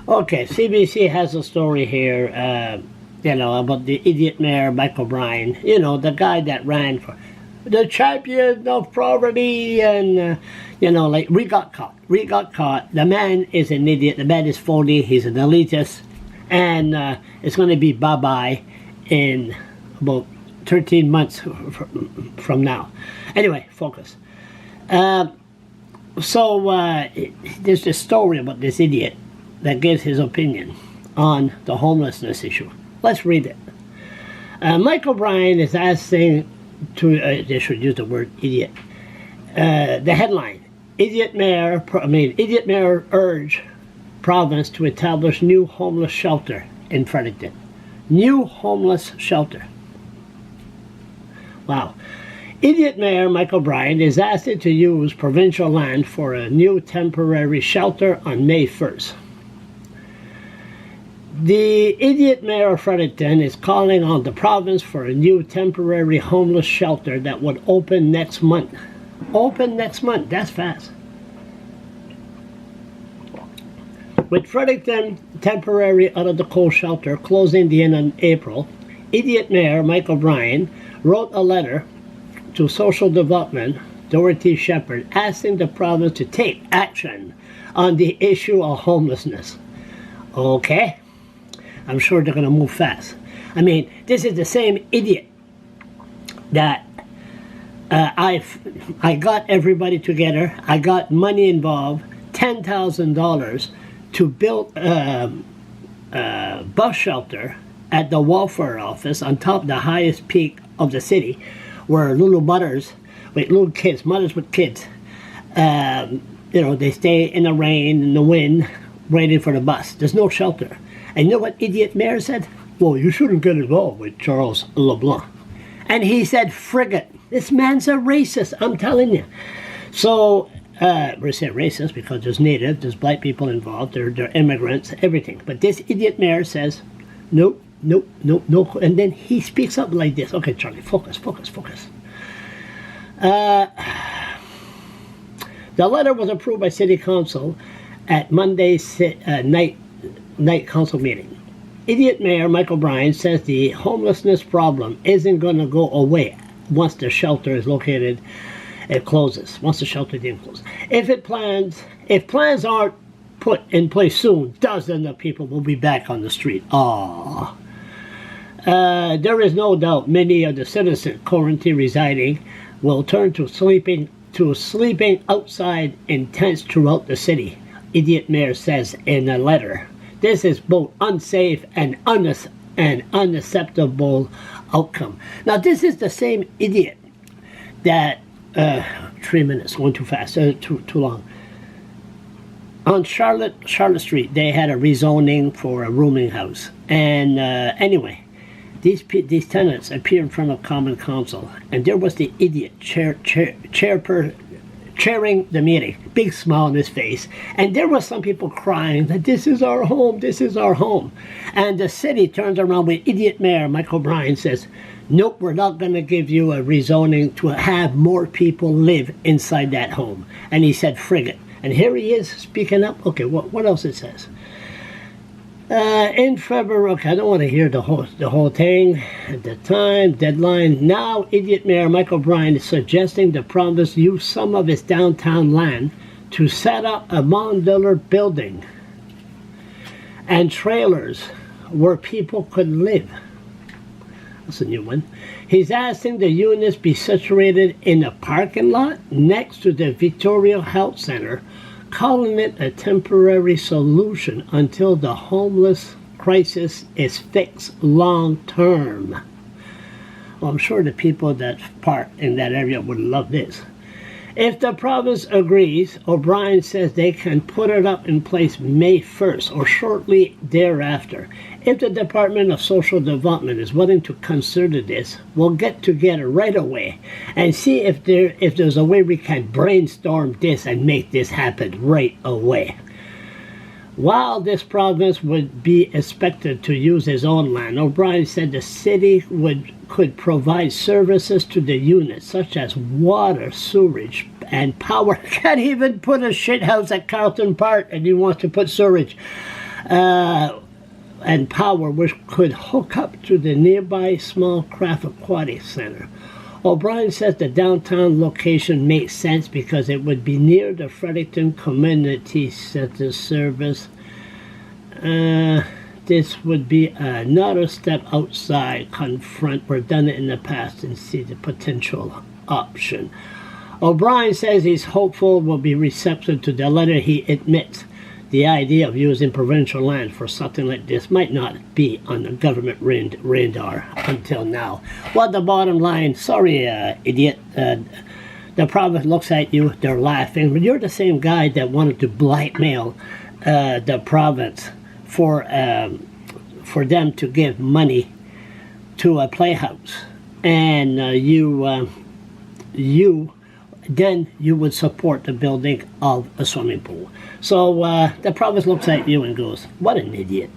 Okay, CBC has a story here, about the idiot mayor, Michael Bryan. You know, the guy that ran for the champion of poverty, and, we got caught. We got caught. The man is an idiot. The man is phony. He's an elitist. And it's going to be bye-bye in about 13 months from now. Anyway, focus. There's this story about this idiot that gives his opinion on the homelessness issue. Let's read it. Michael Bryan is asking they should use the word idiot. The headline: Idiot mayor urge province to establish new homeless shelter in Fredericton. New homeless shelter. Wow. Idiot Mayor Michael Bryan is asked to use provincial land for a new temporary shelter on May 1st. The idiot mayor of Fredericton is calling on the province for a new temporary homeless shelter that would open next month. Open next month, that's fast. With Fredericton temporary out of the cold shelter closing the end of April, idiot mayor Michael Bryan wrote a letter to Social Development Dorothy Shepherd asking the province to take action on the issue of homelessness. Okay, I'm sure they're going to move fast. I mean, this is the same idiot that I got everybody together. I got money involved, $10,000 to build a bus shelter at the welfare office on top of the highest peak of the city, where mothers with kids, they stay in the rain and the wind waiting for the bus. There's no shelter. And you know what idiot mayor said? Well, you shouldn't get involved with Charles LeBlanc. And he said, frigate. This man's a racist, I'm telling you. So, we say racist because there's native, there's black people involved, there are immigrants, everything. But this idiot mayor says, nope. And then he speaks up like this. Okay, Charlie, focus. The letter was approved by City Council at Monday's night council meeting. Idiot Mayor Michael Bryan says the homelessness problem isn't going to go away once the shelter is located. It closes. Once the shelter didn't close. If plans aren't put in place soon, dozens of people will be back on the street. There is no doubt many of the citizens currently residing will turn to sleeping outside in tents throughout the city, idiot mayor says in a letter. This is both unsafe and unacceptable outcome. Now, this is the same idiot that 3 minutes, going too fast, too long. On Charlotte Street, they had a rezoning for a rooming house, and anyway. These tenants appear in front of Common Council, and there was the idiot chairing the meeting, big smile on his face, and there were some people crying that this is our home, and the city turns around with idiot mayor Michael Bryan says, nope, we're not going to give you a rezoning to have more people live inside that home. And he said frigate, and here he is speaking up. Okay, what else it says? In February, okay, I don't want to hear the whole thing. At the time, deadline. Now, idiot mayor Michael Bryan is suggesting the province use some of its downtown land to set up a modular building and trailers where people could live. That's a new one. He's asking the units be situated in a parking lot next to the Victoria Health Center, calling it a temporary solution until the homeless crisis is fixed long term. Well, I'm sure the people that park in that area would love this. If the province agrees, O'Brien says they can put it up in place May 1st or shortly thereafter. If the Department of Social Development is willing to consider this, we'll get together right away and see if there's a way we can brainstorm this and make this happen right away. While this province would be expected to use its own land, O'Brien said the city could provide services to the units such as water, sewage, and power. Can't even put a shit house at Carlton Park, and he wants to put sewage. and power, which could hook up to the nearby small craft aquatic center. O'Brien says the downtown location makes sense because it would be near the Fredericton Community Center service. This would be another step outside confront. We've done it in the past and see the potential option. O'Brien says he's hopeful will be receptive to the letter. He admits the idea of using provincial land for something like this might not be on the government radar until now. Well, the bottom line, sorry, idiot, the province looks at you, they're laughing, but you're the same guy that wanted to blackmail the province for them to give money to a playhouse, and then you would support the building of a swimming pool. So the province looks at you and goes, what an idiot.